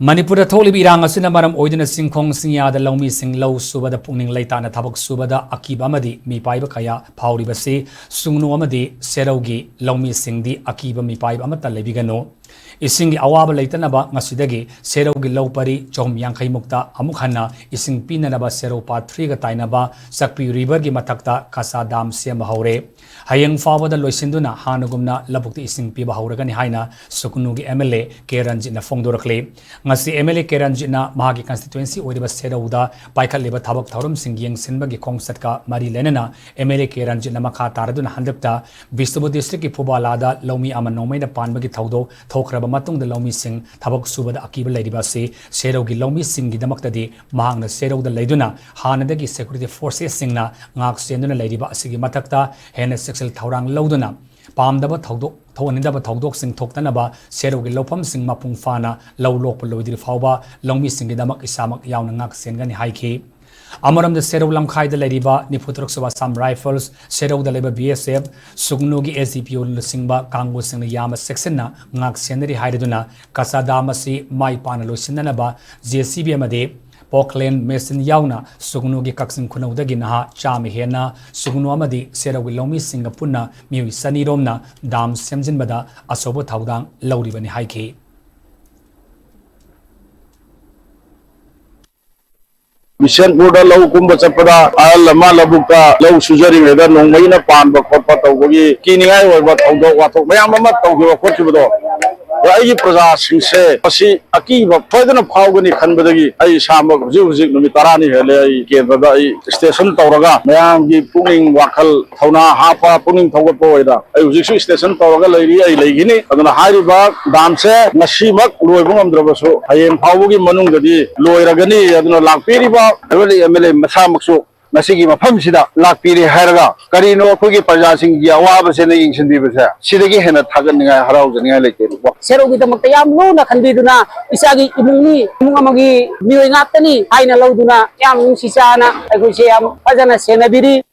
Manipur tholi birang asina maram oidina singkhong singya da lawmi sing law subada pungning laitana thabak subada akiba amadi mi paiba kaya phawriba se sungnu amadi Serou gi lawmi singdi akiba mi paiba amata lebigano ising awaba leitanaba ngasidagi Serou gi law pari chom yangkhai mukta amuk hanna ising pinanaba Serou pa 3 ga tainaba sakpi river gi mathakta kasa dam sem haure hayang fawada loisinduna hanagumna labukti ising piba Houragani haina sukunu gi MLA Keranji na fongdorakle ngasi MLA Keranji na mahagi constituency oiba Serou da paikhat leba thabak thorum singyeng sinbagi khongsatka mari lenana MLA Keranji na makha taraduna handapta Bisnubu district ki Phubalada lawmi ama nomaina panbagi thawdo thokraba matungda lawmi sing thabak subada akiba leiriba se Serou gi lawmi sing gi damaktadi mahangna Serou da leiduna hanadagi security forces singna ngak senduna leiriba asigi mathakta hena sexual thawrang lawduna pamdaba thawdo thonindaba thawdok sing thoktanaba Serou gi lawpham sing mapung fana law lokpa loidir fawba lawmi sing gi damak isamak yauna ngak sengani haiki Amaram the Serou Lamkhai the Ladiba, Niputroksuba Sam Rifles, Serou the Labor BSF, Sugnugi SDPO Singba, Kangus and the Yama Sexena, Ngak Senari Haiduna, Kasadamasi, Mai Panalo Sinanaba, ZCB Made, Poklen, Mason Yauna, Sugnugi Kaksin Kunodaginaha, Chami Hena, Sugnuamadi, Serou Wilomi Singapuna, Mui Sani Romna, Dam Semzinbada, Asobo Taudang, Lauribani Haiki. Mission Buddha Low Kumba Chapada, Alama Labuka, Low Sujari, Nongmaina Pan, Kopato, Kininga, what Wato, Mayama, Kochibudo. I Praza say, Pasi, Akiva, President of Haugani, Kanbadi, I Sama, Zuzik, Mitarani, Keva, Station Tauraga, Mayam, Pulling Wakal, Tauna, Hapa, Pulling Tawapoida. I was Station Tauraga, Lagini, and a high bag, dance, Nashimak, Luebum Dravaso, I am Haugi Manungadi, Loiragani, and Lakpiriba, really MLA Masamakso. Masigi mafamsida lakpiri hairaga karino khogi parjasing gi awaba se nei ingsin bibasa sidagi hena thagan ninga harau jania leke Serou gi damak yam lo na khanbiduna isagi imungni imungamagi mioi ngaptani haina loduna yam sisana ai se yam fajana senabiri